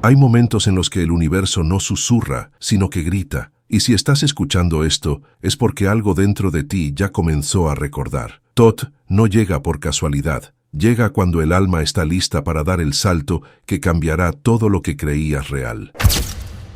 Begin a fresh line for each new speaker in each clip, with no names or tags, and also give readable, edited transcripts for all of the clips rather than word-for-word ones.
Hay momentos en los que el universo no susurra, sino que grita. Y si estás escuchando esto, es porque algo dentro de ti ya comenzó a recordar. Tot no llega por casualidad. Llega cuando el alma está lista para dar el salto que cambiará todo lo que creías real.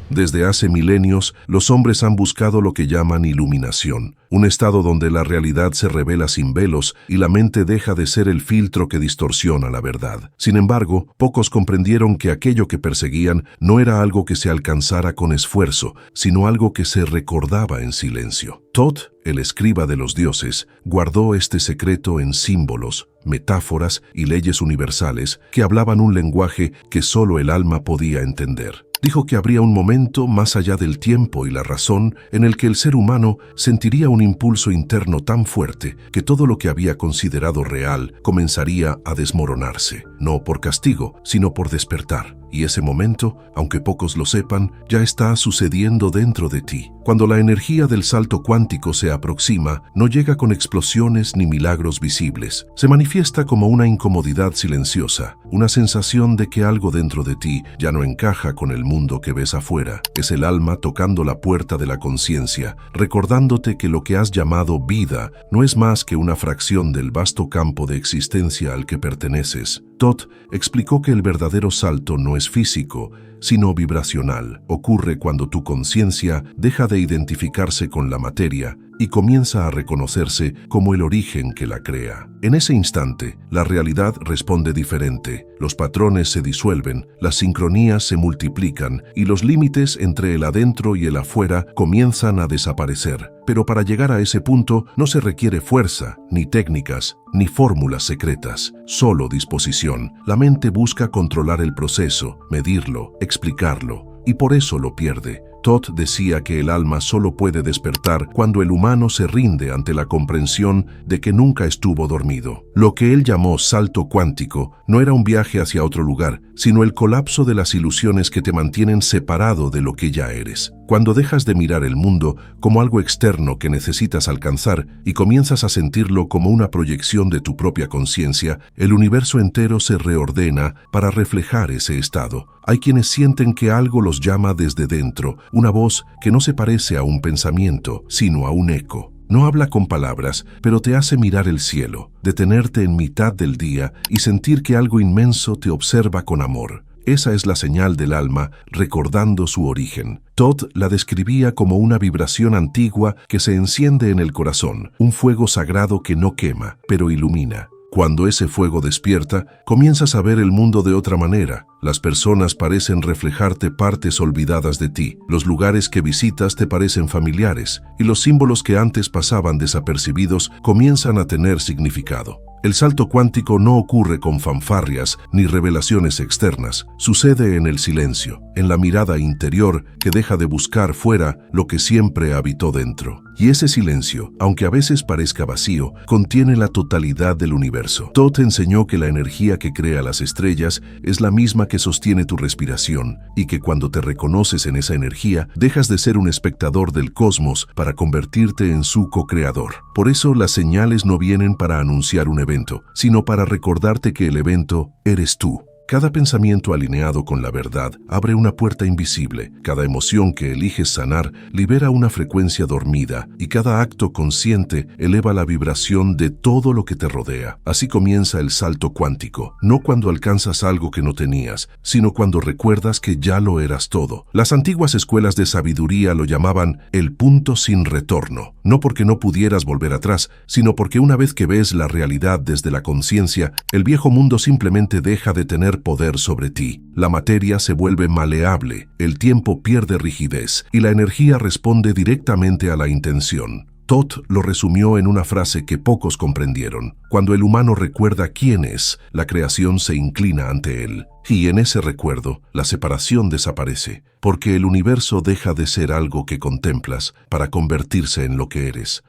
Desde hace milenios, los hombres han buscado lo que llaman iluminación, un estado donde la realidad se revela sin velos y la mente deja de ser el filtro que distorsiona la verdad. Sin embargo, pocos comprendieron que aquello que perseguían no era algo que se alcanzara con esfuerzo, sino algo que se recordaba en silencio. Tot, el escriba de los dioses, guardó este secreto en símbolos, metáforas y leyes universales que hablaban un lenguaje que solo el alma podía entender. Dijo que habría un momento más allá del tiempo y la razón en el que el ser humano sentiría un impulso interno tan fuerte que todo lo que había considerado real comenzaría a desmoronarse, no por castigo, sino por despertar. Y ese momento, aunque pocos lo sepan, ya está sucediendo dentro de ti. Cuando la energía del salto cuántico se aproxima, no llega con explosiones ni milagros visibles. Se manifiesta como una incomodidad silenciosa, una sensación de que algo dentro de ti ya no encaja con el mundo que ves afuera. Es el alma tocando la puerta de la conciencia, recordándote que lo que has llamado vida no es más que una fracción del vasto campo de existencia al que perteneces. Tot explicó que el verdadero salto no es físico, sino vibracional. Ocurre cuando tu conciencia deja de identificarse con la materia y comienza a reconocerse como el origen que la crea. En ese instante, la realidad responde diferente. Los patrones se disuelven, las sincronías se multiplican y los límites entre el adentro y el afuera comienzan a desaparecer. Pero para llegar a ese punto no se requiere fuerza, ni técnicas, ni fórmulas secretas, solo disposición. La mente busca controlar el proceso, medirlo, explicarlo, y por eso lo pierde. Tot decía que el alma solo puede despertar cuando el humano se rinde ante la comprensión de que nunca estuvo dormido. Lo que él llamó salto cuántico no era un viaje hacia otro lugar, sino el colapso de las ilusiones que te mantienen separado de lo que ya eres. Cuando dejas de mirar el mundo como algo externo que necesitas alcanzar y comienzas a sentirlo como una proyección de tu propia conciencia, el universo entero se reordena para reflejar ese estado. Hay quienes sienten que algo los llama desde dentro, una voz que no se parece a un pensamiento, sino a un eco. No habla con palabras, pero te hace mirar el cielo, detenerte en mitad del día y sentir que algo inmenso te observa con amor. Esa es la señal del alma, recordando su origen. Tot la describía como una vibración antigua que se enciende en el corazón, un fuego sagrado que no quema, pero ilumina. Cuando ese fuego despierta, comienzas a ver el mundo de otra manera. Las personas parecen reflejarte partes olvidadas de ti. Los lugares que visitas te parecen familiares, y los símbolos que antes pasaban desapercibidos comienzan a tener significado. El salto cuántico no ocurre con fanfarrias ni revelaciones externas. Sucede en el silencio, en la mirada interior que deja de buscar fuera lo que siempre habitó dentro. Y ese silencio, aunque a veces parezca vacío, contiene la totalidad del universo. Tot enseñó que la energía que crea las estrellas es la misma que sostiene tu respiración, y que cuando te reconoces en esa energía, dejas de ser un espectador del cosmos para convertirte en su co-creador. Por eso las señales no vienen para anunciar un evento, sino para recordarte que el evento eres tú. Cada pensamiento alineado con la verdad abre una puerta invisible. Cada emoción que eliges sanar libera una frecuencia dormida y cada acto consciente eleva la vibración de todo lo que te rodea. Así comienza el salto cuántico, no cuando alcanzas algo que no tenías, sino cuando recuerdas que ya lo eras todo. Las antiguas escuelas de sabiduría lo llamaban el punto sin retorno, no porque no pudieras volver atrás, sino porque una vez que ves la realidad desde la conciencia, el viejo mundo simplemente deja de tener poder sobre ti. La materia se vuelve maleable, el tiempo pierde rigidez y la energía responde directamente a la intención. Tot lo resumió en una frase que pocos comprendieron. Cuando el humano recuerda quién es, la creación se inclina ante él. Y en ese recuerdo, la separación desaparece, porque el universo deja de ser algo que contemplas para convertirse en lo que eres.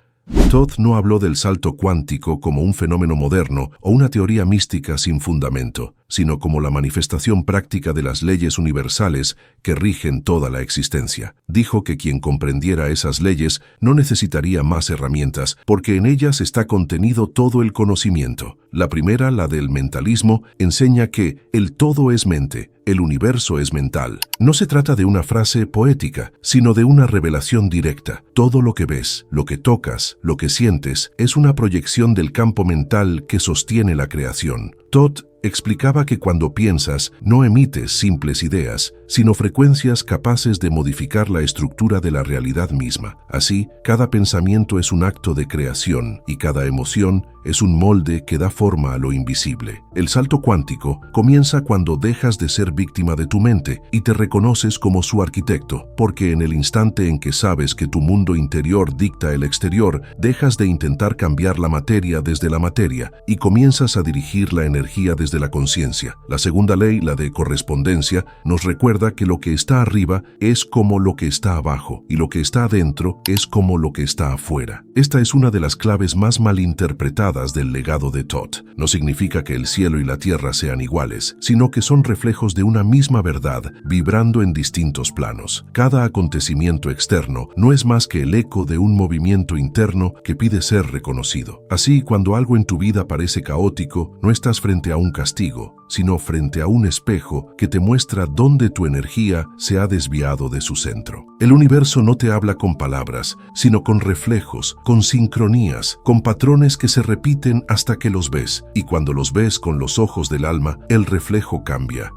Tot no habló del salto cuántico como un fenómeno moderno o una teoría mística sin fundamento, sino como la manifestación práctica de las leyes universales que rigen toda la existencia. Dijo que quien comprendiera esas leyes no necesitaría más herramientas, porque en ellas está contenido todo el conocimiento. La primera, la del mentalismo, enseña que el todo es mente, el universo es mental. No se trata de una frase poética, sino de una revelación directa. Todo lo que ves, lo que tocas, lo que sientes, es una proyección del campo mental que sostiene la creación. Todd explicaba que cuando piensas, no emites simples ideas, sino frecuencias capaces de modificar la estructura de la realidad misma. Así, cada pensamiento es un acto de creación y cada emoción es un molde que da forma a lo invisible. El salto cuántico comienza cuando dejas de ser víctima de tu mente y te reconoces como su arquitecto, porque en el instante en que sabes que tu mundo interior dicta el exterior, dejas de intentar cambiar la materia desde la materia y comienzas a dirigir la energía desde la conciencia. La segunda ley, la de correspondencia, nos recuerda que lo que está arriba es como lo que está abajo y lo que está adentro es como lo que está afuera. Esta es una de las claves más malinterpretadas del legado de Todd. No significa que el cielo y la tierra sean iguales, sino que son reflejos de una misma verdad vibrando en distintos planos. Cada acontecimiento externo no es más que el eco de un movimiento interno que pide ser reconocido. Así, cuando algo en tu vida parece caótico, no estás frente a un castigo, sino frente a un espejo que te muestra dónde tu energía se ha desviado de su centro. El universo no te habla con palabras, sino con reflejos, con sincronías, con patrones que se repiten hasta que los ves, y cuando los ves con los ojos del alma, el reflejo cambia,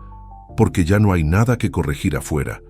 porque ya no hay nada que corregir afuera,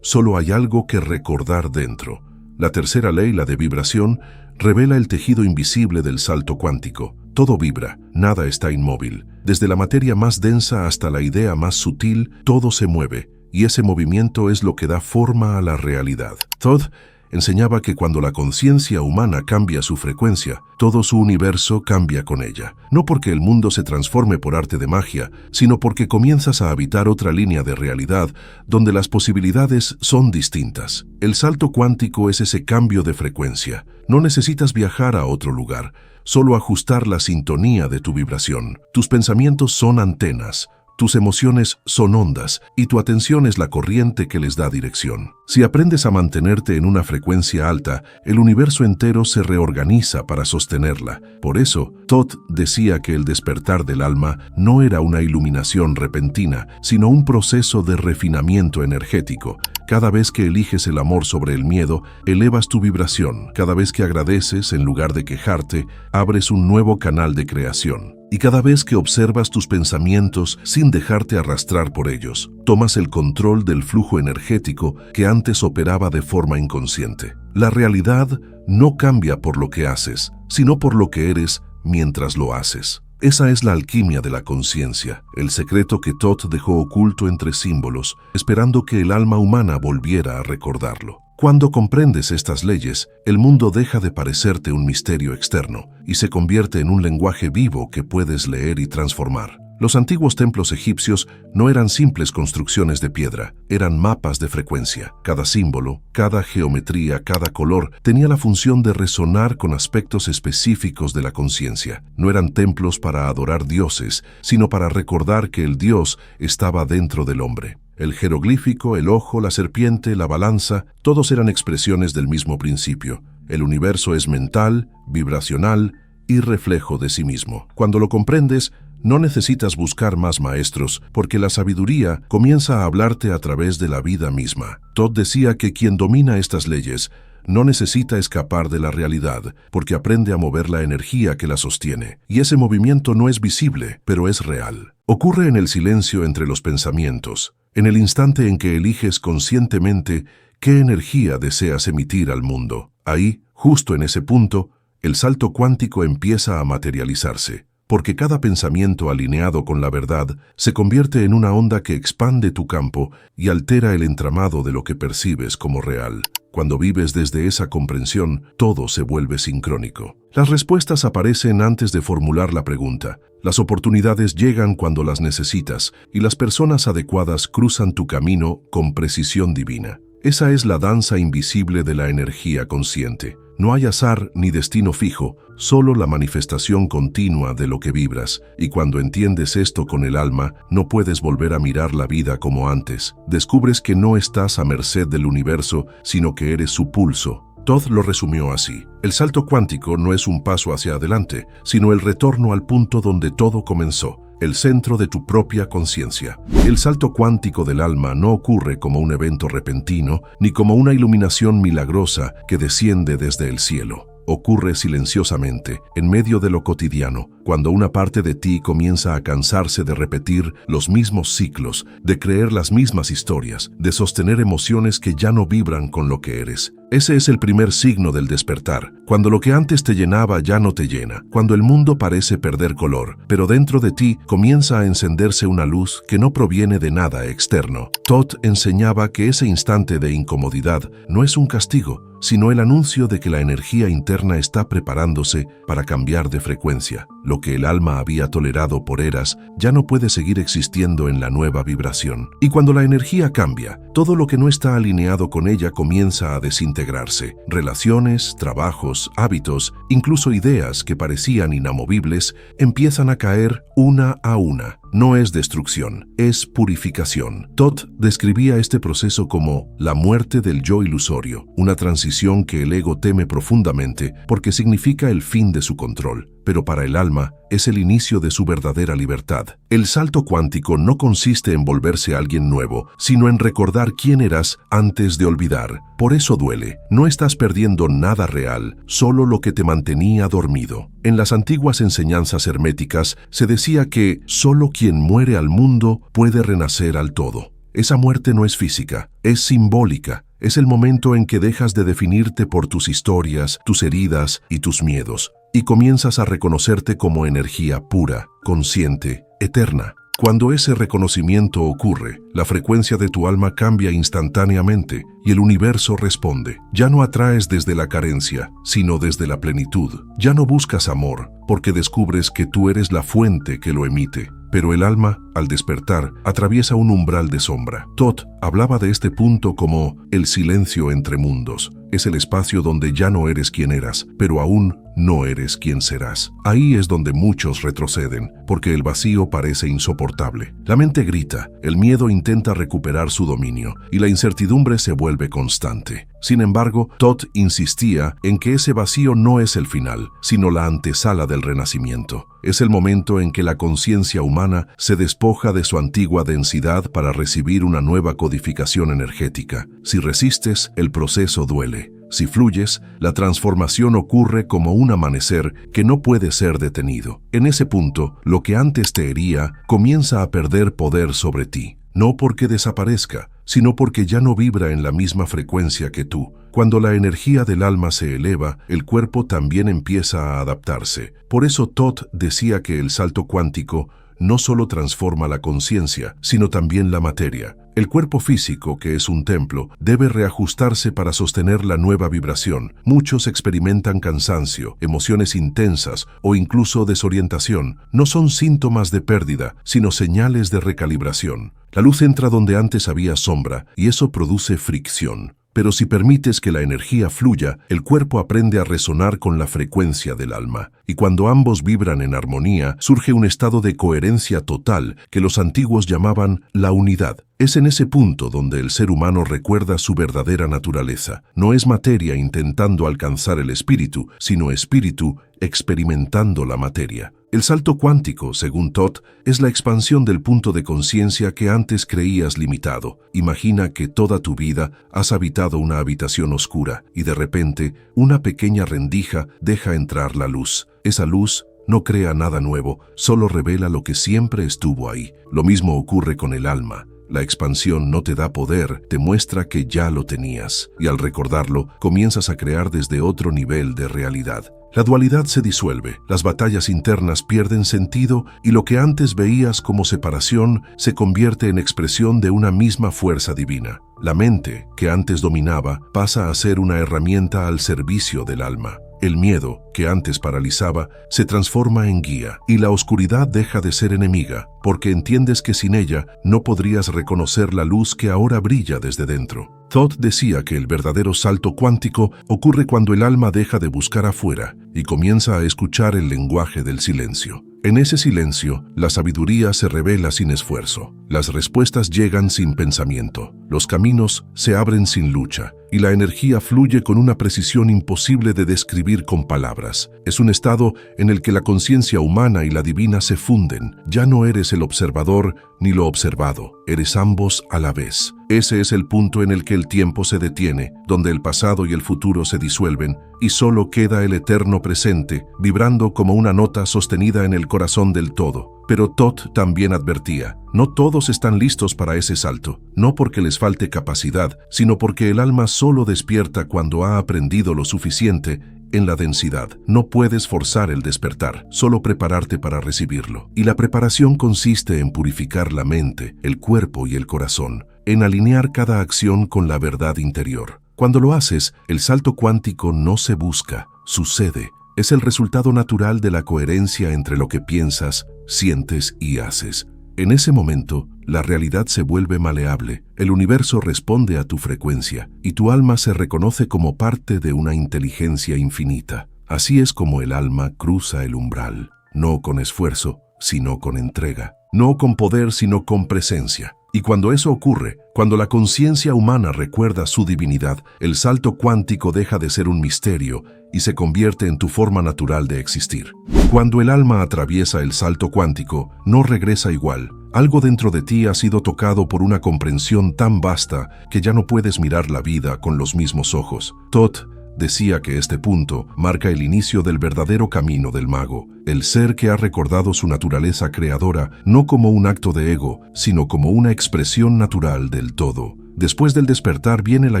solo hay algo que recordar dentro. La tercera ley, la de vibración, revela el tejido invisible del salto cuántico. Todo vibra, nada está inmóvil. Desde la materia más densa hasta la idea más sutil, todo se mueve, y ese movimiento es lo que da forma a la realidad. Todd enseñaba que cuando la conciencia humana cambia su frecuencia, todo su universo cambia con ella. No porque el mundo se transforme por arte de magia, sino porque comienzas a habitar otra línea de realidad donde las posibilidades son distintas. El salto cuántico es ese cambio de frecuencia. No necesitas viajar a otro lugar, solo ajustar la sintonía de tu vibración. Tus pensamientos son antenas, tus emociones son ondas y tu atención es la corriente que les da dirección. Si aprendes a mantenerte en una frecuencia alta, el universo entero se reorganiza para sostenerla. Por eso, Todd decía que el despertar del alma no era una iluminación repentina, sino un proceso de refinamiento energético. Cada vez que eliges el amor sobre el miedo, elevas tu vibración. Cada vez que agradeces, en lugar de quejarte, abres un nuevo canal de creación. Y cada vez que observas tus pensamientos sin dejarte arrastrar por ellos, tomas el control del flujo energético que antes operaba de forma inconsciente. La realidad no cambia por lo que haces, sino por lo que eres mientras lo haces. Esa es la alquimia de la conciencia, el secreto que Todd dejó oculto entre símbolos, esperando que el alma humana volviera a recordarlo. Cuando comprendes estas leyes, el mundo deja de parecerte un misterio externo y se convierte en un lenguaje vivo que puedes leer y transformar. Los antiguos templos egipcios no eran simples construcciones de piedra, eran mapas de frecuencia. Cada símbolo, cada geometría, cada color tenía la función de resonar con aspectos específicos de la conciencia. No eran templos para adorar dioses, sino para recordar que el Dios estaba dentro del hombre. El jeroglífico, el ojo, la serpiente, la balanza, todos eran expresiones del mismo principio. El universo es mental, vibracional y reflejo de sí mismo. Cuando lo comprendes, no necesitas buscar más maestros, porque la sabiduría comienza a hablarte a través de la vida misma. Todd decía que quien domina estas leyes no necesita escapar de la realidad, porque aprende a mover la energía que la sostiene. Y ese movimiento no es visible, pero es real. Ocurre en el silencio entre los pensamientos, en el instante en que eliges conscientemente qué energía deseas emitir al mundo. Ahí, justo en ese punto, el salto cuántico empieza a materializarse, porque cada pensamiento alineado con la verdad se convierte en una onda que expande tu campo y altera el entramado de lo que percibes como real. Cuando vives desde esa comprensión, todo se vuelve sincrónico. Las respuestas aparecen antes de formular la pregunta. Las oportunidades llegan cuando las necesitas y las personas adecuadas cruzan tu camino con precisión divina. Esa es la danza invisible de la energía consciente. No hay azar ni destino fijo, solo la manifestación continua de lo que vibras. Y cuando entiendes esto con el alma, no puedes volver a mirar la vida como antes. Descubres que no estás a merced del universo, sino que eres su pulso. Todd lo resumió así: el salto cuántico no es un paso hacia adelante, sino el retorno al punto donde todo comenzó, el centro de tu propia conciencia. El salto cuántico del alma no ocurre como un evento repentino, ni como una iluminación milagrosa que desciende desde el cielo. Ocurre silenciosamente, en medio de lo cotidiano, cuando una parte de ti comienza a cansarse de repetir los mismos ciclos, de creer las mismas historias, de sostener emociones que ya no vibran con lo que eres. Ese es el primer signo del despertar, cuando lo que antes te llenaba ya no te llena, cuando el mundo parece perder color, pero dentro de ti comienza a encenderse una luz que no proviene de nada externo. Todd enseñaba que ese instante de incomodidad no es un castigo, sino el anuncio de que la energía interna está preparándose para cambiar de frecuencia. Lo que el alma había tolerado por eras ya no puede seguir existiendo en la nueva vibración. Y cuando la energía cambia, todo lo que no está alineado con ella comienza a desintegrarse. Relaciones, trabajos, hábitos, incluso ideas que parecían inamovibles, empiezan a caer una a una. No es destrucción, es purificación. Todd describía este proceso como la muerte del yo ilusorio, una transición que el ego teme profundamente porque significa el fin de su control. Pero para el alma es el inicio de su verdadera libertad. El salto cuántico no consiste en volverse alguien nuevo, sino en recordar quién eras antes de olvidar. Por eso duele. No estás perdiendo nada real, solo lo que te mantenía dormido. En las antiguas enseñanzas herméticas se decía que solo quien muere al mundo puede renacer al todo. Esa muerte no es física, es simbólica. Es el momento en que dejas de definirte por tus historias, tus heridas y tus miedos, y comienzas a reconocerte como energía pura, consciente, eterna. Cuando ese reconocimiento ocurre, la frecuencia de tu alma cambia instantáneamente y el universo responde. Ya no atraes desde la carencia, sino desde la plenitud. Ya no buscas amor, porque descubres que tú eres la fuente que lo emite. Pero el alma, al despertar, atraviesa un umbral de sombra. Todd hablaba de este punto como el silencio entre mundos. Es el espacio donde ya no eres quien eras, pero aún no eres quien serás. Ahí es donde muchos retroceden, porque el vacío parece insoportable. La mente grita, el miedo intenta recuperar su dominio, y la incertidumbre se vuelve constante. Sin embargo, Todd insistía en que ese vacío no es el final, sino la antesala del renacimiento. Es el momento en que la conciencia humana se despoja de su antigua densidad para recibir una nueva codificación energética. Si resistes, el proceso duele. Si fluyes, la transformación ocurre como un amanecer que no puede ser detenido. En ese punto, lo que antes te hería comienza a perder poder sobre ti. No porque desaparezca, sino porque ya no vibra en la misma frecuencia que tú. Cuando la energía del alma se eleva, el cuerpo también empieza a adaptarse. Por eso Todd decía que el salto cuántico no solo transforma la conciencia, sino también la materia. El cuerpo físico, que es un templo, debe reajustarse para sostener la nueva vibración. Muchos experimentan cansancio, emociones intensas o incluso desorientación. No son síntomas de pérdida, sino señales de recalibración. La luz entra donde antes había sombra y eso produce fricción. Pero si permites que la energía fluya, el cuerpo aprende a resonar con la frecuencia del alma. Y cuando ambos vibran en armonía, surge un estado de coherencia total que los antiguos llamaban la unidad. Es en ese punto donde el ser humano recuerda su verdadera naturaleza. No es materia intentando alcanzar el espíritu, sino espíritu experimentando la materia. El salto cuántico, según Todd, es la expansión del punto de conciencia que antes creías limitado. Imagina que toda tu vida has habitado una habitación oscura y de repente una pequeña rendija deja entrar la luz. Esa luz no crea nada nuevo, solo revela lo que siempre estuvo ahí. Lo mismo ocurre con el alma. La expansión no te da poder, te muestra que ya lo tenías, y al recordarlo, comienzas a crear desde otro nivel de realidad. La dualidad se disuelve, las batallas internas pierden sentido y lo que antes veías como separación se convierte en expresión de una misma fuerza divina. La mente, que antes dominaba, pasa a ser una herramienta al servicio del alma. El miedo, que antes paralizaba, se transforma en guía, y la oscuridad deja de ser enemiga, porque entiendes que sin ella no podrías reconocer la luz que ahora brilla desde dentro. Thoth decía que el verdadero salto cuántico ocurre cuando el alma deja de buscar afuera y comienza a escuchar el lenguaje del silencio. En ese silencio, la sabiduría se revela sin esfuerzo, las respuestas llegan sin pensamiento, los caminos se abren sin lucha, y la energía fluye con una precisión imposible de describir con palabras. Es un estado en el que la conciencia humana y la divina se funden. Ya no eres el observador ni lo observado, eres ambos a la vez. Ese es el punto en el que el tiempo se detiene, donde el pasado y el futuro se disuelven, y solo queda el eterno presente, vibrando como una nota sostenida en el corazón del todo. Pero Thoth también advertía, no todos están listos para ese salto, no porque les falte capacidad, sino porque el alma solo despierta cuando ha aprendido lo suficiente en la densidad. No puedes forzar el despertar, solo prepararte para recibirlo. Y la preparación consiste en purificar la mente, el cuerpo y el corazón, en alinear cada acción con la verdad interior. Cuando lo haces, el salto cuántico no se busca, sucede. Es el resultado natural de la coherencia entre lo que piensas, sientes y haces. En ese momento, la realidad se vuelve maleable, el universo responde a tu frecuencia y tu alma se reconoce como parte de una inteligencia infinita. Así es como el alma cruza el umbral, no con esfuerzo, sino con entrega, no con poder, sino con presencia. Y cuando eso ocurre, cuando la conciencia humana recuerda su divinidad, el salto cuántico deja de ser un misterio y se convierte en tu forma natural de existir. Cuando el alma atraviesa el salto cuántico, no regresa igual. Algo dentro de ti ha sido tocado por una comprensión tan vasta que ya no puedes mirar la vida con los mismos ojos. Thoth decía que este punto marca el inicio del verdadero camino del mago, el ser que ha recordado su naturaleza creadora no como un acto de ego, sino como una expresión natural del todo. Después del despertar viene la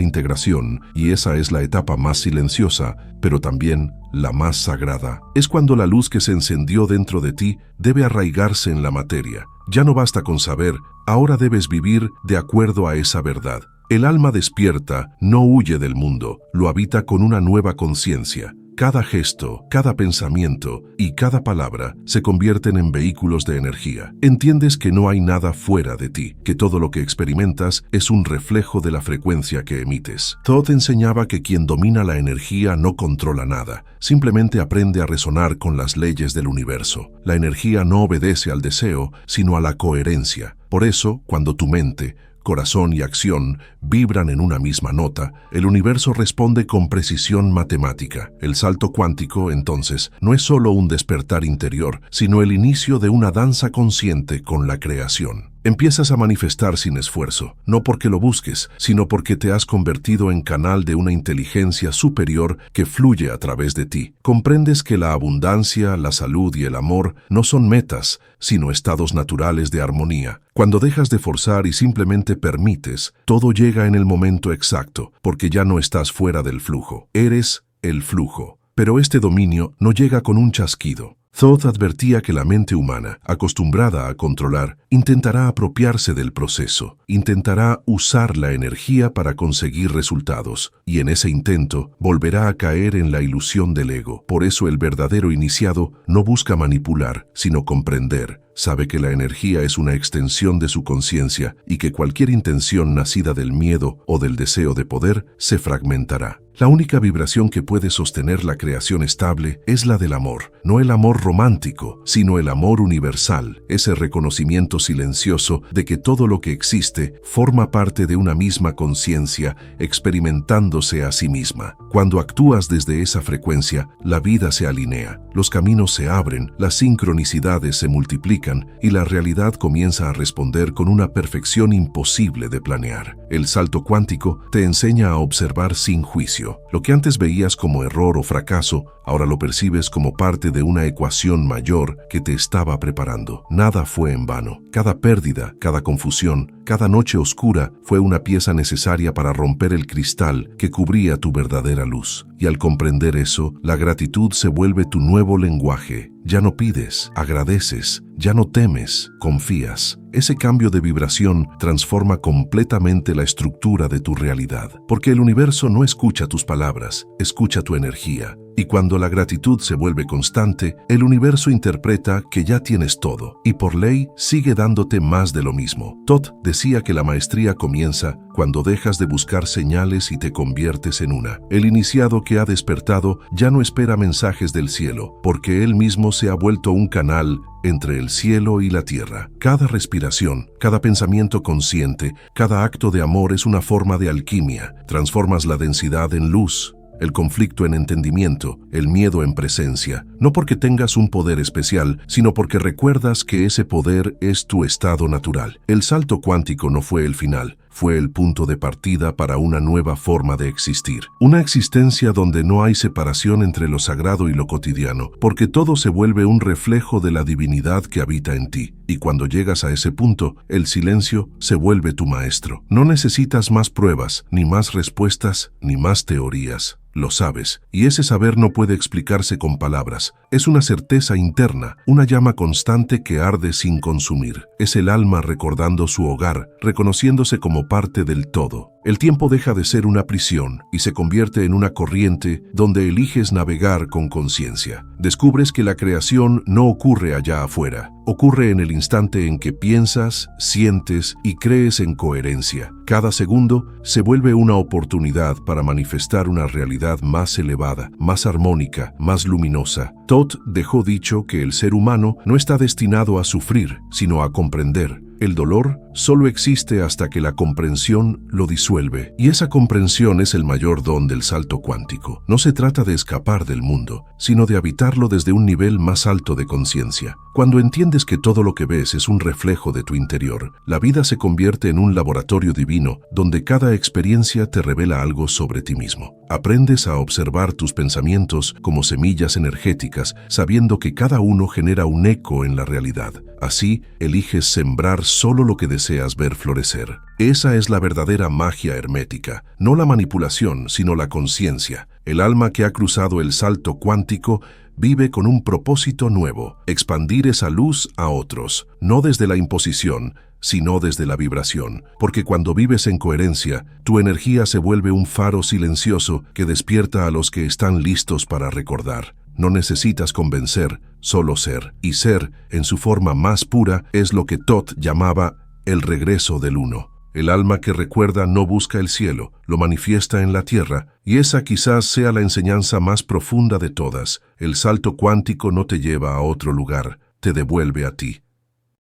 integración, y esa es la etapa más silenciosa, pero también la más sagrada. Es cuando la luz que se encendió dentro de ti debe arraigarse en la materia. Ya no basta con saber, ahora debes vivir de acuerdo a esa verdad. El alma despierta no huye del mundo, lo habita con una nueva conciencia. Cada gesto, cada pensamiento y cada palabra se convierten en vehículos de energía. Entiendes que no hay nada fuera de ti, que todo lo que experimentas es un reflejo de la frecuencia que emites. Thoth enseñaba que quien domina la energía no controla nada, simplemente aprende a resonar con las leyes del universo. La energía no obedece al deseo, sino a la coherencia. Por eso, cuando tu mente, corazón y acción vibran en una misma nota, el universo responde con precisión matemática. El salto cuántico, entonces, no es solo un despertar interior, sino el inicio de una danza consciente con la creación. Empiezas a manifestar sin esfuerzo, no porque lo busques, sino porque te has convertido en canal de una inteligencia superior que fluye a través de ti. Comprendes que la abundancia, la salud y el amor no son metas, sino estados naturales de armonía. Cuando dejas de forzar y simplemente permites, todo llega en el momento exacto, porque ya no estás fuera del flujo. Eres el flujo. Pero este dominio no llega con un chasquido. Thoth advertía que la mente humana, acostumbrada a controlar, intentará apropiarse del proceso, intentará usar la energía para conseguir resultados, y en ese intento volverá a caer en la ilusión del ego. Por eso el verdadero iniciado no busca manipular, sino comprender. Sabe que la energía es una extensión de su conciencia y que cualquier intención nacida del miedo o del deseo de poder se fragmentará. La única vibración que puede sostener la creación estable es la del amor, no el amor romántico, sino el amor universal, ese reconocimiento silencioso de que todo lo que existe forma parte de una misma conciencia experimentándose a sí misma. Cuando actúas desde esa frecuencia, la vida se alinea, los caminos se abren, las sincronicidades se multiplican y la realidad comienza a responder con una perfección imposible de planear. El salto cuántico te enseña a observar sin juicio. Lo que antes veías como error o fracaso, ahora lo percibes como parte de una ecuación mayor que te estaba preparando. Nada fue en vano. Cada pérdida, cada confusión, cada noche oscura fue una pieza necesaria para romper el cristal que cubría tu verdadera luz. Y al comprender eso, la gratitud se vuelve tu nuevo lenguaje. Ya no pides, agradeces, ya no temes, confías. Ese cambio de vibración transforma completamente la estructura de tu realidad, porque el universo no escucha tus palabras, escucha tu energía. Y cuando la gratitud se vuelve constante, el universo interpreta que ya tienes todo, y por ley sigue dándote más de lo mismo. Todd decía que la maestría comienza cuando dejas de buscar señales y te conviertes en una. El iniciado que ha despertado ya no espera mensajes del cielo, porque él mismo se ha vuelto un canal entre el cielo y la tierra. Cada respiración, cada pensamiento consciente, cada acto de amor es una forma de alquimia. Transformas la densidad en luz, el conflicto en entendimiento, el miedo en presencia, no porque tengas un poder especial, sino porque recuerdas que ese poder es tu estado natural. El salto cuántico no fue el final, fue el punto de partida para una nueva forma de existir. Una existencia donde no hay separación entre lo sagrado y lo cotidiano, porque todo se vuelve un reflejo de la divinidad que habita en ti. Y cuando llegas a ese punto, el silencio se vuelve tu maestro. No necesitas más pruebas, ni más respuestas, ni más teorías. Lo sabes, y ese saber no puede explicarse con palabras. Es una certeza interna, una llama constante que arde sin consumir. Es el alma recordando su hogar, reconociéndose como parte del todo. El tiempo deja de ser una prisión y se convierte en una corriente donde eliges navegar con conciencia. Descubres que la creación no ocurre allá afuera, ocurre en el instante en que piensas, sientes y crees en coherencia. Cada segundo se vuelve una oportunidad para manifestar una realidad más elevada, más armónica, más luminosa. Todd dejó dicho que el ser humano no está destinado a sufrir, sino a comprender. El dolor solo existe hasta que la comprensión lo disuelve, y esa comprensión es el mayor don del salto cuántico. No se trata de escapar del mundo, sino de habitarlo desde un nivel más alto de conciencia. Cuando entiendes que todo lo que ves es un reflejo de tu interior, la vida se convierte en un laboratorio divino donde cada experiencia te revela algo sobre ti mismo. Aprendes a observar tus pensamientos como semillas energéticas, sabiendo que cada uno genera un eco en la realidad. Así, eliges sembrar solo lo que deseas ver florecer. Esa es la verdadera magia hermética, no la manipulación, sino la conciencia. El alma que ha cruzado el salto cuántico vive con un propósito nuevo, expandir esa luz a otros, no desde la imposición, sino desde la vibración, porque cuando vives en coherencia, tu energía se vuelve un faro silencioso que despierta a los que están listos para recordar. No necesitas convencer, solo ser. Y ser, en su forma más pura, es lo que Todd llamaba el regreso del uno. El alma que recuerda no busca el cielo, lo manifiesta en la tierra, y esa quizás sea la enseñanza más profunda de todas. El salto cuántico no te lleva a otro lugar, te devuelve a ti.